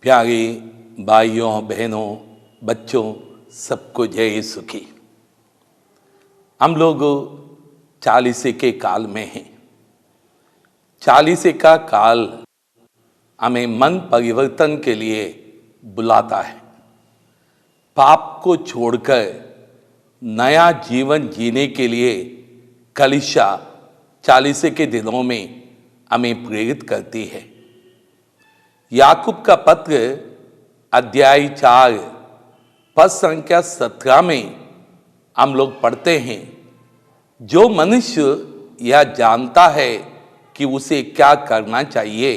प्यारे भाइयों बहनों बच्चों सबको जय यीशु की। हम लोग चालीसे के काल में हैं। चालीसे का काल हमें मन परिवर्तन के लिए बुलाता है। पाप को छोड़कर नया जीवन जीने के लिए कलीसिया चालीसे के दिनों में हमें प्रेरित करती है। याकूब का पत्र अध्याय 4 पद संख्या 17 में हम लोग पढ़ते हैं, जो मनुष्य यह जानता है कि उसे क्या करना चाहिए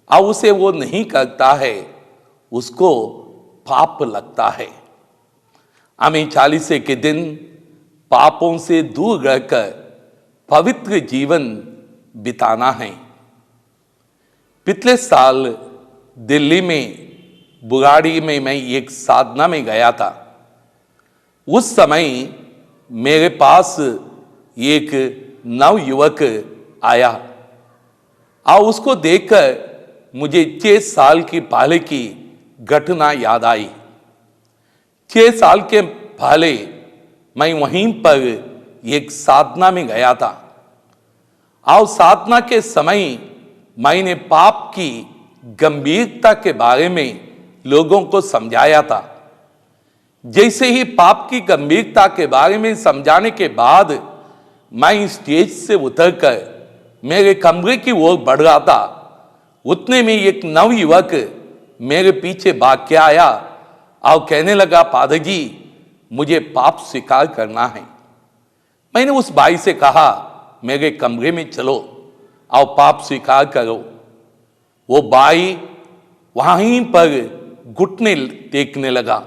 और उसे वो नहीं करता है, उसको पाप लगता है। हमें चालीसे के दिन पापों से दूर रहकर पवित्र जीवन बिताना है। पिछले साल दिल्ली में बुगाड़ी में मैं एक साधना में गया था। उस समय मेरे पास एक नवयुवक आया और उसको देखकर मुझे 6 साल की पहले की घटना याद आई। 6 साल के पहले मैं वहीं पर एक साधना में गया था और साधना के समय मैंने पाप की गंभीरता के बारे में लोगों को समझाया था। जैसे ही पाप की गंभीरता के बारे में समझाने के बाद मैं स्टेज से उतरकर मेरे कमरे की ओर बढ़ रहा था, उतने में एक नवयुवक मेरे पीछे भाग के आया और कहने लगा, पादर जी मुझे पाप स्वीकार करना है। मैंने उस भाई से कहा, मेरे कमरे में चलो और पाप स्वीकार करो। वो भाई वहीं पर घुटने टेकने लगा।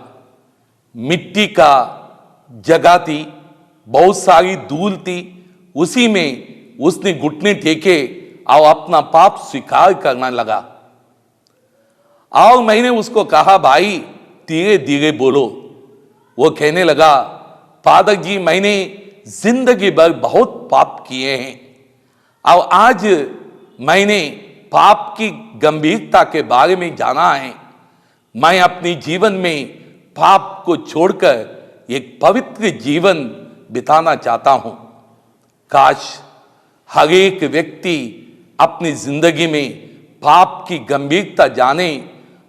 मिट्टी का जगह थी, बहुत सारी धूल थी, उसी में उसने घुटने टेके और अपना पाप स्वीकार करना लगा। और मैंने उसको कहा, भाई धीरे धीरे बोलो। वो कहने लगा, फादर जी मैंने जिंदगी भर बहुत पाप किए हैं और आज मैंने पाप की गंभीरता के बारे में जाना है। मैं अपने जीवन में पाप को छोड़कर एक पवित्र जीवन बिताना चाहता हूं। काश हर एक व्यक्ति अपनी जिंदगी में पाप की गंभीरता जाने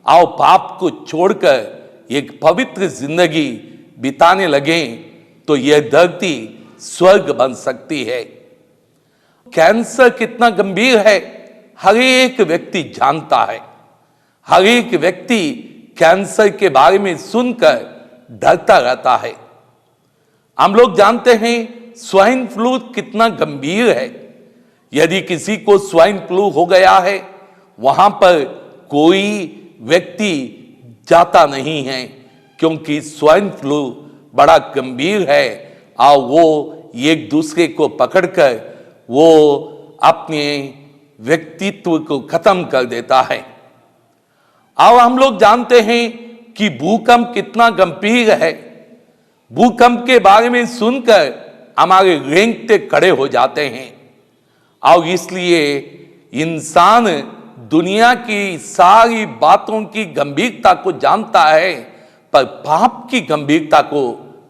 और पाप को छोड़कर एक पवित्र जिंदगी बिताने लगे तो यह धरती स्वर्ग बन सकती है। कैंसर कितना गंभीर है हर एक व्यक्ति जानता है। हर एक व्यक्ति कैंसर के बारे में सुनकर डरता रहता है। हम लोग जानते हैं स्वाइन फ्लू कितना गंभीर है। यदि किसी को स्वाइन फ्लू हो गया है, वहां पर कोई व्यक्ति जाता नहीं है, क्योंकि स्वाइन फ्लू बड़ा गंभीर है और वो एक दूसरे को पकड़कर वो अपने व्यक्तित्व को खत्म कर देता है। और हम लोग जानते हैं कि भूकंप कितना गंभीर है। भूकंप के बारे में सुनकर हमारे रेंगते खड़े हो जाते हैं। और इसलिए इंसान दुनिया की सारी बातों की गंभीरता को जानता है, पर पाप की गंभीरता को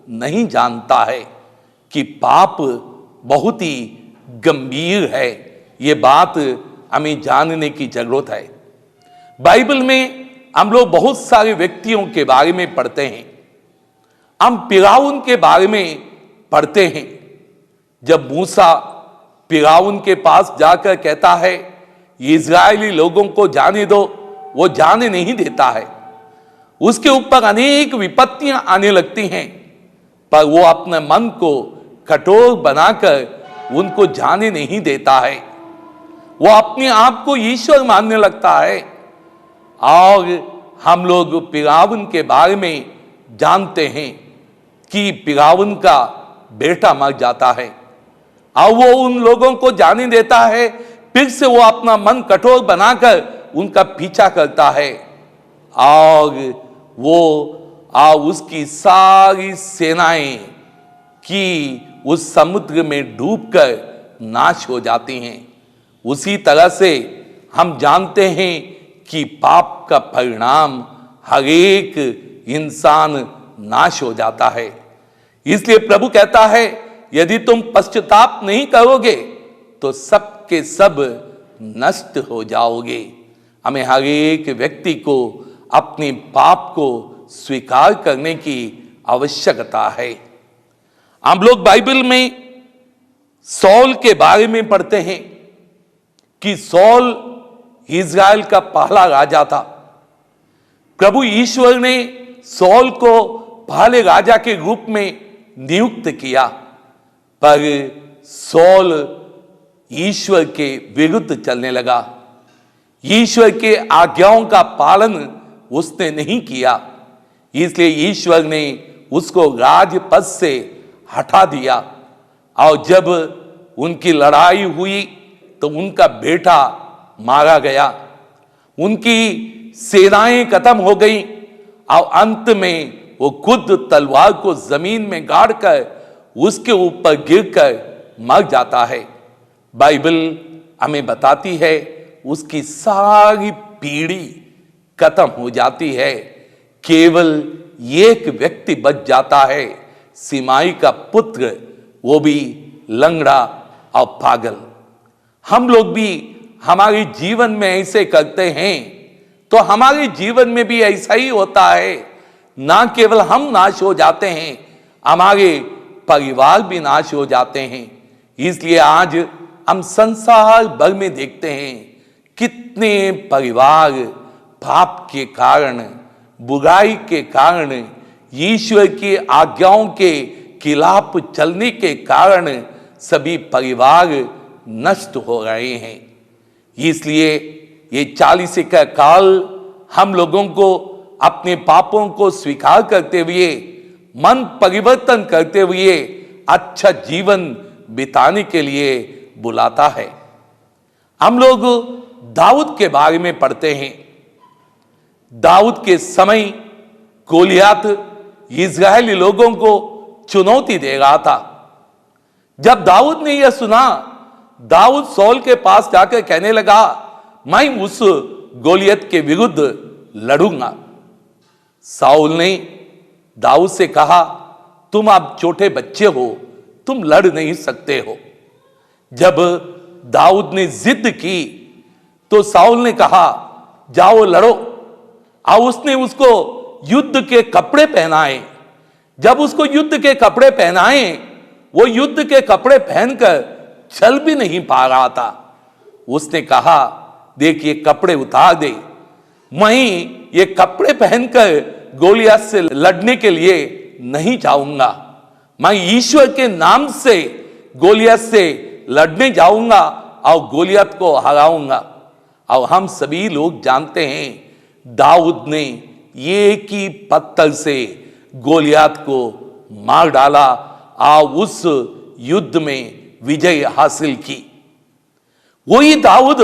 नहीं जानता है कि पाप बहुत ही गंभीर है। ये बात हमें जानने की जरूरत है। बाइबल में हम लोग बहुत सारे व्यक्तियों के बारे में पढ़ते हैं। हम फिरौन के बारे में पढ़ते हैं। जब मूसा फिरौन के पास जाकर कहता है इजरायली लोगों को जाने दो, वो जाने नहीं देता है। उसके ऊपर अनेक विपत्तियां आने लगती हैं, पर वो अपने मन को कठोर बनाकर उनको जाने नहीं देता है। वो अपने आप को ईश्वर मानने लगता है। और हम लोग फिरौन के बारे में जानते हैं कि फिरौन का बेटा मर जाता है और वो उन लोगों को जाने देता है। फिर से वो अपना मन कठोर बनाकर उनका पीछा करता है और वो उसकी सारी सेनाएं की उस समुद्र में डूबकर नाश हो जाती हैं। उसी तरह से हम जानते हैं कि पाप का परिणाम हर एक इंसान नाश हो जाता है। इसलिए प्रभु कहता है, यदि तुम पश्चाताप नहीं करोगे तो सब के सब नष्ट हो जाओगे। हमें हर एक व्यक्ति को अपने पाप को स्वीकार करने की आवश्यकता है। हम लोग बाइबल में सौल के बारे में पढ़ते हैं कि सौल इज़राइल का पहला राजा था। प्रभु ईश्वर ने सौल को पहले राजा के रूप में नियुक्त किया, पर सौल ईश्वर के विरुद्ध चलने लगा। ईश्वर के आज्ञाओं का पालन उसने नहीं किया, इसलिए ईश्वर ने उसको राजपद से हटा दिया। और जब उनकी लड़ाई हुई तो उनका बेटा मारा गया, उनकी सेनाएं खत्म हो गई और अंत में वो खुद तलवार को जमीन में गाड़कर उसके ऊपर गिरकर मर जाता है। बाइबल हमें बताती है उसकी सारी पीढ़ी खत्म हो जाती है, केवल एक व्यक्ति बच जाता है, सिमाई का पुत्र, वो भी लंगड़ा और पागल। हम लोग भी हमारे जीवन में ऐसे करते हैं तो हमारे जीवन में भी ऐसा ही होता है। ना केवल हम नाश हो जाते हैं, हमारे परिवार भी नाश हो जाते हैं। इसलिए आज हम संसार भर में देखते हैं कितने परिवार पाप के कारण, बुराई के कारण, ईश्वर की आज्ञाओं के खिलाफ चलने के कारण सभी परिवार नष्ट हो रहे हैं। इसलिए ये 40 का काल हम लोगों को अपने पापों को स्वीकार करते हुए, मन परिवर्तन करते हुए अच्छा जीवन बिताने के लिए बुलाता है। हम लोग दाऊद के बारे में पढ़ते हैं। दाऊद के समय गोलियात इज़राइली लोगों को चुनौती दे रहा था। जब दाऊद ने यह सुना, दाऊद सौल के पास जाकर कहने लगा, मैं उस गोलियत के विरुद्ध लड़ूंगा। साउल ने दाऊद से कहा, तुम अब छोटे बच्चे हो, तुम लड़ नहीं सकते हो। जब दाऊद ने जिद की तो साउल ने कहा, जाओ लड़ो। और उसने उसको युद्ध के कपड़े पहनाए। जब उसको युद्ध के कपड़े पहनाए, वो युद्ध के कपड़े पहनकर चल भी नहीं पा रहा था। उसने कहा, देख ये कपड़े उतार दे, मैं ये कपड़े पहनकर गोलियत से लड़ने के लिए नहीं जाऊंगा। मैं ईश्वर के नाम से गोलियत से लड़ने जाऊंगा और गोलियत को हराऊंगा। और हम सभी लोग जानते हैं दाऊद ने एक ही पत्थर से गोलियत को मार डाला और उस युद्ध में विजय हासिल की। वही दाऊद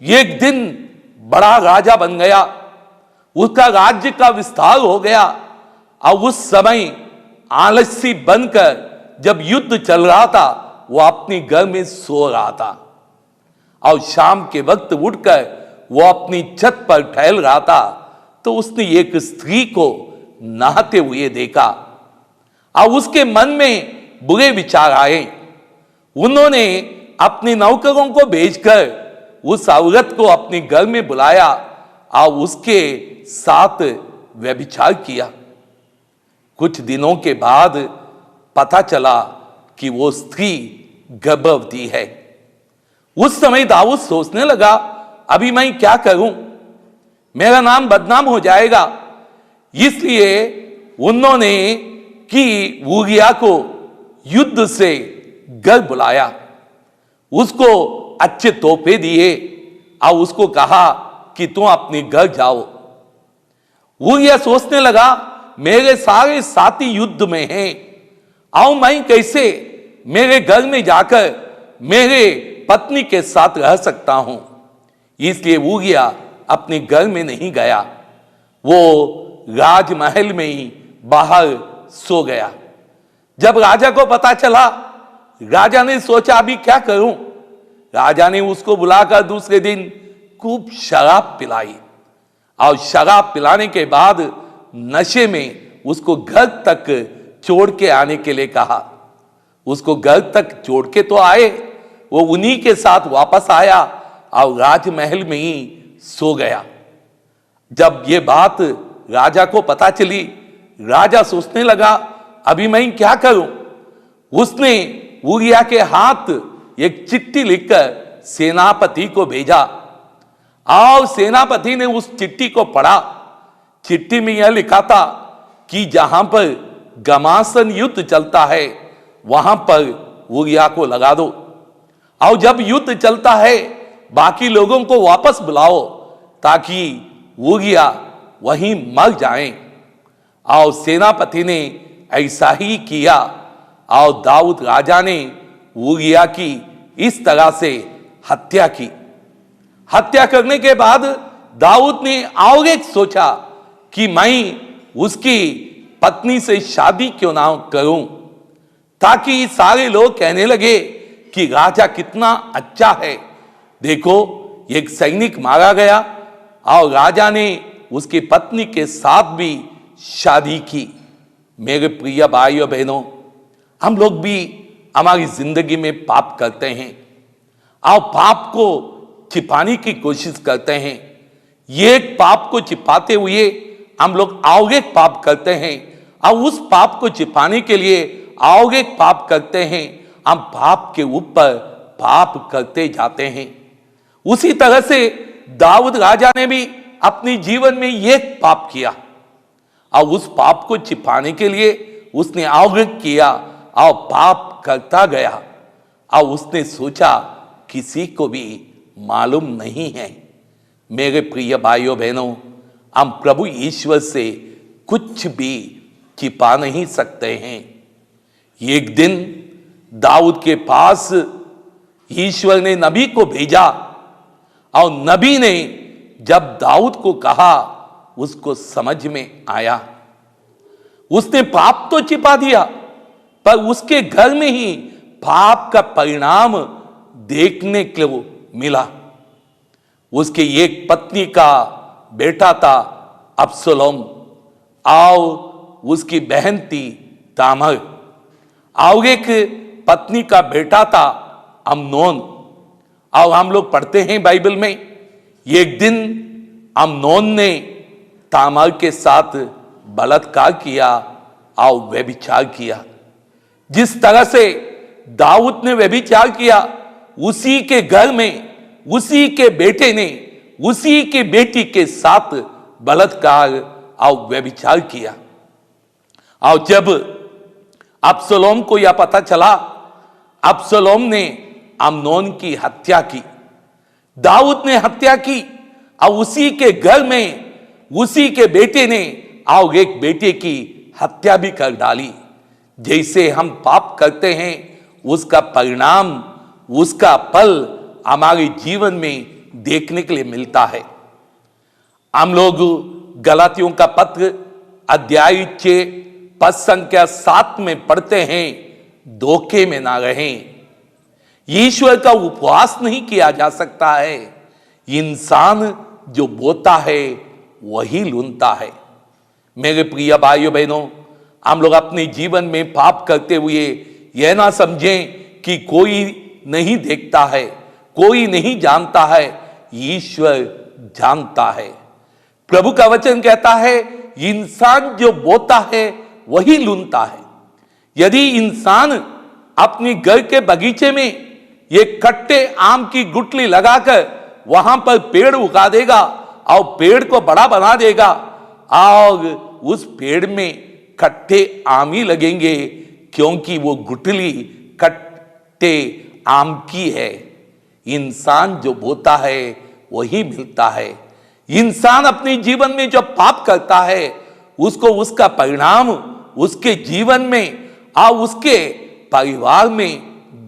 एक दिन बड़ा राजा बन गया, उसका राज्य का विस्तार हो गया। और उस समय आलसी बनकर जब युद्ध चल रहा था, वो अपने घर में सो रहा था और शाम के वक्त उठकर वो अपनी छत पर टहल रहा था तो उसने एक स्त्री को नहाते हुए देखा और उसके मन में बुरे विचार आए। उन्होंने अपने नौकरों को भेजकर उस औरत को अपने घर में बुलाया और उसके साथ व्यभिचार किया। कुछ दिनों के बाद पता चला कि वो स्त्री गर्भवती है। उस समय दाऊद सोचने लगा, अभी मैं क्या करूं, मेरा नाम बदनाम हो जाएगा। इसलिए उन्होंने कि ऊरिया को युद्ध से घर बुलाया, उसको अच्छे तोहफे दिए और उसको कहा कि तुम अपने घर जाओ। ऊरिया सोचने लगा, मेरे सारे साथी युद्ध में हैं, आओ मैं कैसे मेरे घर में जाकर मेरे पत्नी के साथ रह सकता हूं। इसलिए ऊरिया अपने घर में नहीं गया, वो राजमहल में ही बाहर सो गया। जब राजा को पता चला, राजा ने सोचा अभी क्या करूं। राजा ने उसको बुलाकर दूसरे दिन खूब शराब पिलाई और शराब पिलाने के बाद नशे में उसको घर तक छोड़ के आने के लिए कहा। उसको घर तक छोड़ के तो आए, वो उन्हीं के साथ वापस आया और राजमहल में ही सो गया। जब ये बात राजा को पता चली, राजा सोचने लगा अभी मैं क्या करूं। उसने ऊरिया के हाथ एक चिट्ठी लिखकर सेनापति को भेजा और सेनापति ने उस चिट्ठी को पढ़ा। चिट्ठी में यह लिखा था कि जहां पर घमासान युद्ध चलता है वहां पर ऊरिया को लगा दो, और जब युद्ध चलता है बाकी लोगों को वापस बुलाओ ताकि ऊरिया वहीं मर जाएं। और सेनापति ने ऐसा ही किया और दाऊद राजा ने ऊरिया की इस तरह से हत्या की। हत्या करने के बाद दाऊद ने आगे सोचा कि मैं उसकी पत्नी से शादी क्यों ना करूं, ताकि सारे लोग कहने लगे कि राजा कितना अच्छा है। देखो एक सैनिक मारा गया और राजा ने उसकी पत्नी के साथ भी शादी की। मेरे प्रिय भाइयों बहनों, हम लोग भी हमारी जिंदगी में पाप करते हैं और पाप को छिपाने की कोशिश करते हैं। ये पाप को छिपाते हुए हम लोग आगे पाप करते हैं और उस पाप को छिपाने के लिए आगे पाप करते हैं। हम पाप के ऊपर पाप करते जाते हैं। उसी तरह से दाऊद राजा ने भी अपने जीवन में एक पाप किया और उस पाप को छिपाने के लिए उसने आगे किया और पाप करता गया और उसने सोचा किसी को भी मालूम नहीं है। मेरे प्रिय भाइयों बहनों, हम प्रभु ईश्वर से कुछ भी छिपा नहीं सकते हैं। एक दिन दाऊद के पास ईश्वर ने नबी को भेजा और नबी ने जब दाऊद को कहा उसको समझ में आया। उसने पाप तो छिपा दिया पर उसके घर में ही पाप का परिणाम देखने को मिला। उसके एक पत्नी का बेटा था अब्सलोम और उसकी बहन थी तामर, और एक पत्नी का बेटा था अम्नोन। और हम लोग पढ़ते हैं बाइबल में, एक दिन अम्नोन ने तामर के साथ बलात्कार किया और व्यभिचार किया। जिस तरह से दाऊद ने व्यभिचार किया, उसी के घर में उसी के बेटे ने उसी की बेटी के साथ बलात्कार और व्यभिचार किया। और जब अब्सलोम को यह पता चला, अब्सलोम ने अम्नोन की हत्या की। दाऊद ने हत्या की और उसी के घर में उसी के बेटे ने और एक बेटे की हत्या भी कर डाली। जैसे हम पाप करते हैं उसका परिणाम, उसका फल हमारे जीवन में देखने के लिए मिलता है। हम लोग गलातियों का पत्र अध्याय 6 पद संख्या 7 में पढ़ते हैं, धोखे में ना रहें। ईश्वर का उपवास नहीं किया जा सकता है। इंसान जो बोता है वही लूनता है। मेरे प्रिय भाइयों बहनों, हम लोग अपने जीवन में पाप करते हुए यह ना समझें कि कोई नहीं देखता है, कोई नहीं जानता है। ईश्वर जानता है। प्रभु का वचन कहता है इंसान जो बोता है वही लूनता है। यदि इंसान अपनी घर के बगीचे में ये कट्टे आम की गुठली लगाकर वहां पर पेड़ उगा देगा और पेड़ को बड़ा बना देगा और उस पेड़ में कट्टे आम ही लगेंगे, क्योंकि वो गुठली कट्टे आम की है। इंसान जो बोता है वही मिलता है। इंसान अपने जीवन में जो पाप करता है उसको उसका परिणाम उसके जीवन में और उसके परिवार में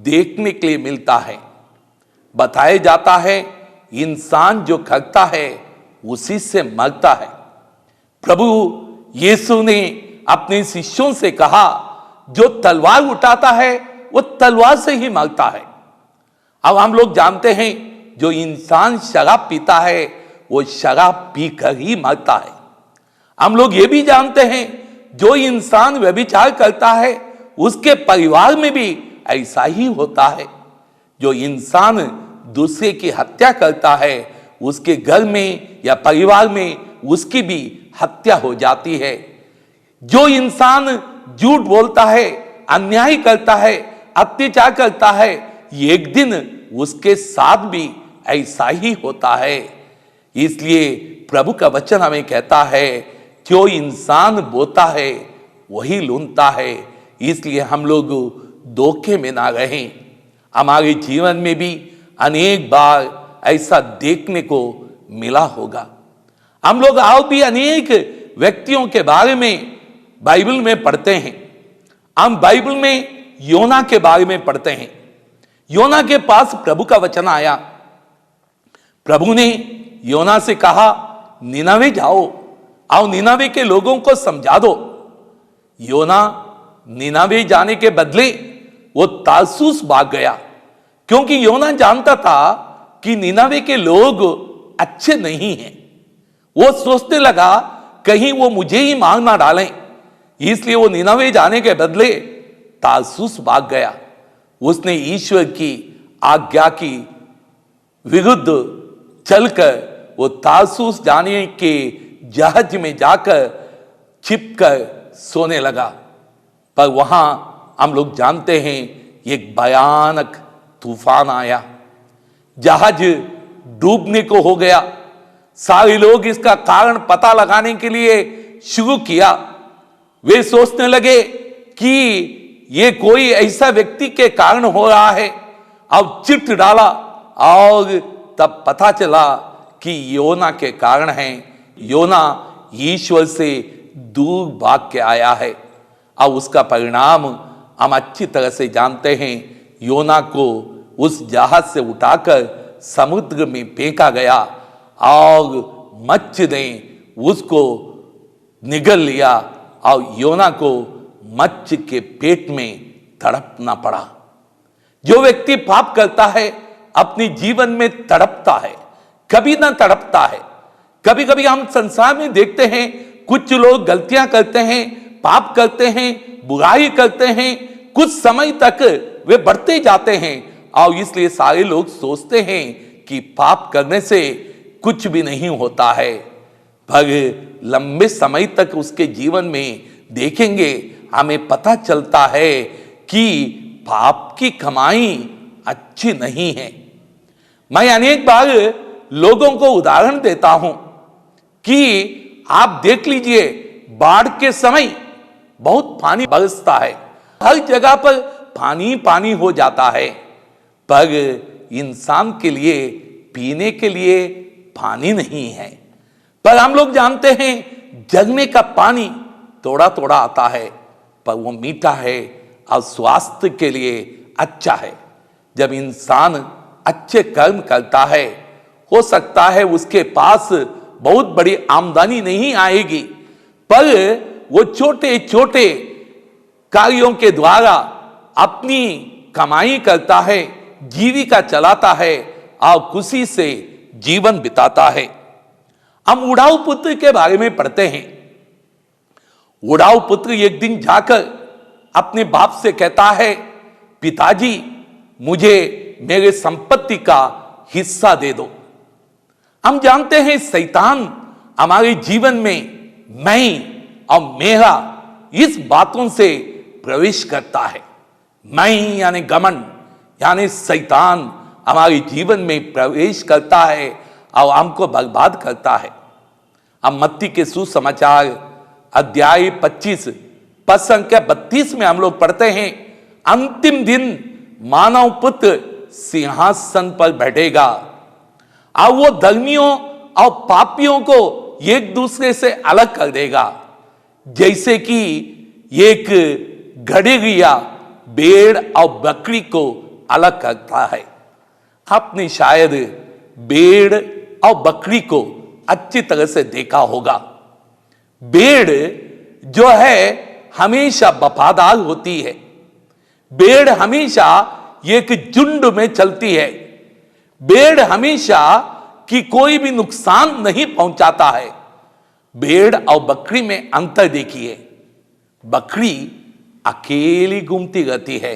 देखने के लिए मिलता है। बताया जाता है इंसान जो करता है उसी से मरता है। प्रभु यीशु ने अपने शिष्यों से कहा जो तलवार उठाता है वो तलवार से ही मरता है। अब हम लोग जानते हैं जो इंसान शराब पीता है वो शराब पीकर ही मरता है। हम लोग ये भी जानते हैं जो इंसान व्यभिचार करता है उसके परिवार में भी ऐसा ही होता है। जो इंसान दूसरे की हत्या करता है उसके घर में या परिवार में उसकी भी हत्या हो जाती है। जो इंसान झूठ बोलता है, अन्याय करता है, अत्याचार करता है, एक दिन उसके साथ भी ऐसा ही होता है। इसलिए प्रभु का वचन हमें कहता है जो इंसान बोता है वही लूनता है। इसलिए हम लोग धोखे में ना रहें। हमारे जीवन में भी अनेक बार ऐसा देखने को मिला होगा। हम लोग और भी अनेक व्यक्तियों के बारे में बाइबल में पढ़ते हैं। हम बाइबल में योना के बारे में पढ़ते हैं। योना के पास प्रभु का वचन आया। प्रभु ने योना से कहा निनवे जाओ और निनवे के लोगों को समझा दो। योना निनवे जाने के बदले वो तारसूस भाग गया, क्योंकि योना जानता था कि निनवे के लोग अच्छे नहीं हैं। वो सोचने लगा कहीं वो मुझे ही मार ना डालें, इसलिए वो निनवे जाने के बदले तारसूस भाग गया। उसने ईश्वर की आज्ञा की विरुद्ध चलकर वो तारसूस जाने के जहाज में जाकर छिपकर सोने लगा। पर वहां हम लोग जानते हैं एक भयानक तूफान आया, जहाज डूबने को हो गया। सारे लोग इसका कारण पता लगाने के लिए शुरू किया। वे सोचने लगे कि ये कोई ऐसा व्यक्ति के कारण हो रहा है। अब चिट डाला और तब पता चला कि योना के कारण है। योना ईश्वर से दूर भाग के आया है। अब उसका परिणाम हम अच्छी तरह से जानते हैं। योना को उस जहाज से उठाकर समुद्र में फेंका गया और मच्छ ने उसको निगल लिया और योना को मच्छ के पेट में तड़पना पड़ा। जो व्यक्ति पाप करता है अपने जीवन में तड़पता है, कभी ना तड़पता है। कभी कभी हम संसार में देखते हैं कुछ लोग गलतियां करते हैं, पाप करते हैं, बुराई करते हैं, कुछ समय तक वे बढ़ते जाते हैं और इसलिए सारे लोग सोचते हैं कि पाप करने से कुछ भी नहीं होता है। पर लंबे समय तक उसके जीवन में देखेंगे हमें पता चलता है कि पाप की कमाई अच्छी नहीं है। मैं अनेक बार लोगों को उदाहरण देता हूं कि आप देख लीजिए बाढ़ के समय बहुत पानी बरसता है, हर जगह पर पानी पानी हो जाता है, पर इंसान के लिए पीने के लिए पानी नहीं है। पर हम लोग जानते हैं जगने का पानी थोड़ा थोड़ा आता है, पर वो मीठा है और स्वास्थ्य के लिए अच्छा है। जब इंसान अच्छे कर्म करता है, हो सकता है उसके पास बहुत बड़ी आमदनी नहीं आएगी, पर वो छोटे छोटे कार्यों के द्वारा अपनी कमाई करता है, जीविका चलाता है और खुशी से जीवन बिताता है। हम उड़ाऊ पुत्र के बारे में पढ़ते हैं। उड़ाऊ पुत्र एक दिन जाकर अपने बाप से कहता है, पिताजी मुझे मेरे संपत्ति का हिस्सा दे दो। हम जानते हैं शैतान हमारे जीवन में मैं और मेरा इस बातों से प्रवेश करता है। मैं यानी घमंड यानी शैतान हमारे जीवन में प्रवेश करता है और हमको बर्बाद करता है। हम मत्ती के सुसमाचार अध्याय 25 पद संख्या 32 में हम लोग पढ़ते हैं, अंतिम दिन मानव पुत्र सिंहासन पर बैठेगा और वो धर्मियों और पापियों को एक दूसरे से अलग कर देगा, जैसे कि एक घड़िया भेड़ और बकरी को अलग करता है। आपने शायद भेड़ और बकरी को अच्छी तरह से देखा होगा। भेड़ जो है हमेशा वफादार होती है। भेड़ हमेशा एक झुंड में चलती है। भेड़ हमेशा कि कोई भी नुकसान नहीं पहुंचाता है। भेड़ और बकरी में अंतर देखिए, बकरी अकेली घूमती रहती है,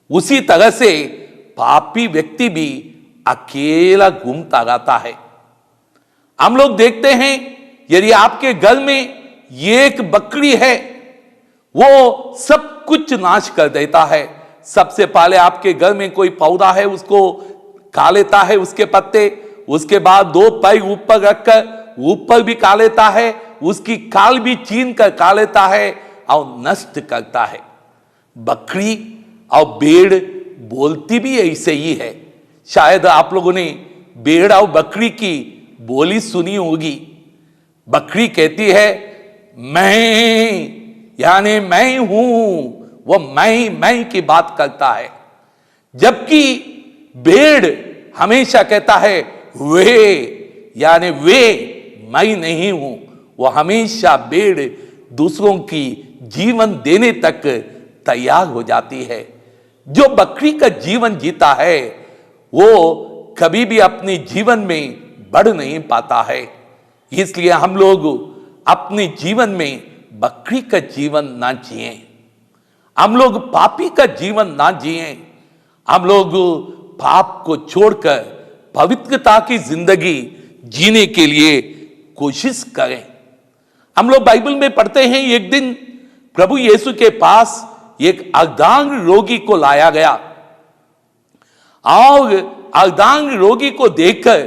उसी तरह से पापी व्यक्ति भी अकेला घूमता रहता है। हम लोग देखते हैं यदि आपके घर में एक बकरी है, वो सब कुछ नाश कर देता है। सबसे पहले आपके घर में कोई पौधा है उसको खा लेता है, उसके पत्ते, उसके बाद दो पैर ऊपर रखकर ऊपर भी खा लेता है, उसकी खाल भी छीन कर खा लेता है और नष्ट करता है। बकरी और भेड़ बोलती भी ऐसे ही है। शायद आप लोगों ने भेड़ और बकरी की बोली सुनी होगी। बकरी कहती है मैं, यानी मैं हूं, वो मैं की बात करता है, जबकि भेड़ हमेशा कहता है वे, यानी वे, मैं नहीं हूं। वो हमेशा भेड़ दूसरों की जीवन देने तक तैयार हो जाती है। जो बकरी का जीवन जीता है वो कभी भी अपने जीवन में बढ़ नहीं पाता है। इसलिए हम लोग अपने जीवन में बकरी का जीवन ना जिए, हम लोग पापी का जीवन ना जिए, हम लोग पाप को छोड़कर पवित्रता की जिंदगी जीने के लिए कोशिश करें। हम लोग बाइबल में पढ़ते हैं एक दिन प्रभु यीशु के पास एक अर्धांग रोगी को लाया गया और अर्धांग रोगी को देखकर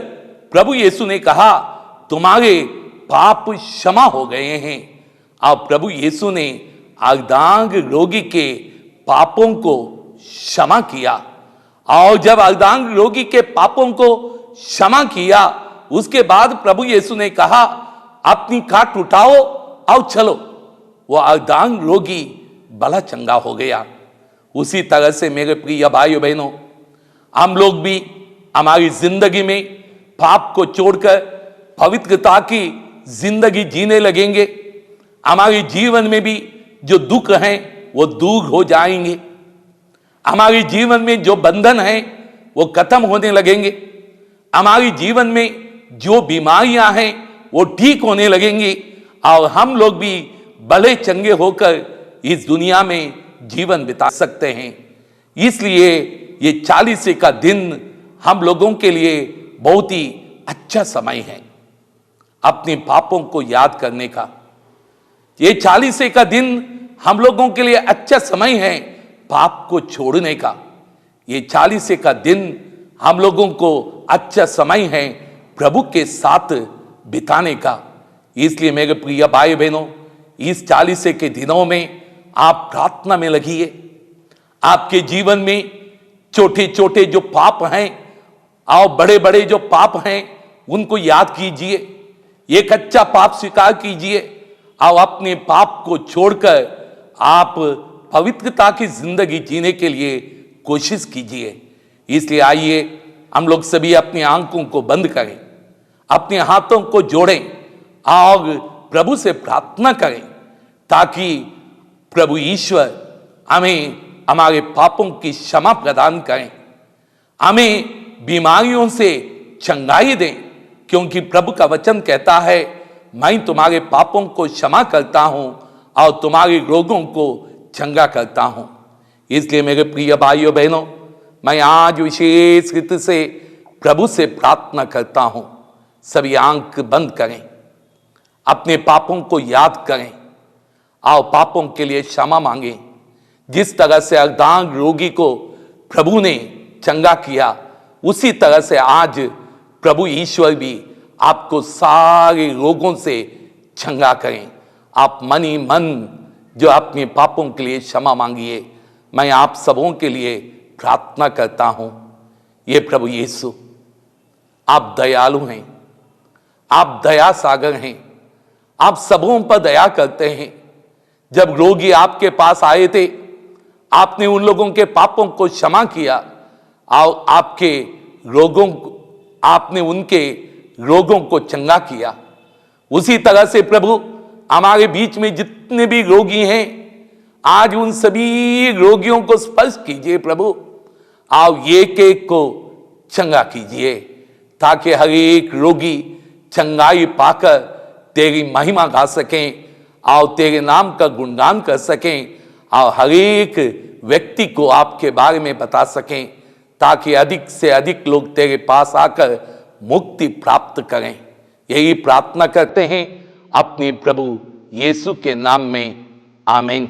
प्रभु यीशु ने कहा तुम्हारे पाप क्षमा हो गए हैं। और प्रभु यीशु ने अर्धांग रोगी के पापों को क्षमा किया। और जब अर्धांग रोगी के पापों को क्षमा किया, उसके बाद प्रभु यीशु ने कहा अपनी खाट उठाओ और चलो। वो अर्धांग रोगी भला चंगा हो गया। उसी तरह से मेरे प्रिय भाइयों बहनों, हम लोग भी हमारी जिंदगी में पाप को छोड़कर पवित्रता की जिंदगी जीने लगेंगे। हमारे जीवन में भी जो दुख हैं वो दूर हो जाएंगे। हमारे जीवन में जो बंधन हैं वो खत्म होने लगेंगे। हमारे जीवन में जो बीमारियां हैं वो ठीक होने लगेंगी और हम लोग भी भले चंगे होकर इस दुनिया में जीवन बिता सकते हैं। इसलिए ये 40 का दिन हम लोगों के लिए बहुत ही अच्छा समय है अपने पापों को याद करने का। ये 40 का दिन हम लोगों के लिए अच्छा समय है पाप को छोड़ने का। ये 40 का दिन हम लोगों को अच्छा समय है प्रभु के साथ बिताने का। इसलिए मेरे प्रिय भाई बहनों, इस 40 के दिनों में आप प्रार्थना में लगिए। आपके जीवन में छोटे छोटे जो पाप हैं और बड़े बड़े जो पाप हैं उनको याद कीजिए। एक अच्छा पाप स्वीकार कीजिए और अपने पाप को छोड़कर आप पवित्रता की जिंदगी जीने के लिए कोशिश कीजिए। इसलिए आइए हम लोग सभी अपनी आंखों को बंद करें, अपने हाथों को जोड़ें और प्रभु से प्रार्थना करें ताकि प्रभु ईश्वर हमें हमारे पापों की क्षमा प्रदान करें, हमें बीमारियों से चंगाई दें। क्योंकि प्रभु का वचन कहता है मैं तुम्हारे पापों को क्षमा करता हूं और तुम्हारे रोगों को चंगा करता हूं। इसलिए मेरे प्रिय भाइयों बहनों, मैं आज विशेष रीति से प्रभु से प्रार्थना करता हूं। सभी आंख बंद करें, अपने पापों को याद करें और पापों के लिए क्षमा मांगें। जिस तरह से अर्धांग रोगी को प्रभु ने चंगा किया, उसी तरह से आज प्रभु ईश्वर भी आपको सारे रोगों से चंगा करें। आप मन ही मन जो अपने पापों के लिए क्षमा मांगिए। मैं आप सबों के लिए प्रार्थना करता हूं। ये प्रभु यीशु, आप दयालु हैं, आप दया सागर हैं, आप सबों पर दया करते हैं। जब रोगी आपके पास आए थे, आपने उन लोगों के पापों को क्षमा किया और आपने उनके रोगों को चंगा किया। उसी तरह से प्रभु हमारे बीच में जितने भी रोगी हैं, आज उन सभी रोगियों को स्पर्श कीजिए प्रभु। आओ एक एक को चंगा कीजिए, ताकि हर एक रोगी चंगाई पाकर तेरी महिमा गा सकें और तेरे नाम का गुणगान कर सकें और हर एक व्यक्ति को आपके बारे में बता सकें, ताकि अधिक से अधिक लोग तेरे पास आकर मुक्ति प्राप्त करें। यही प्रार्थना करते हैं अपने प्रभु यीशु के नाम में, आमीन।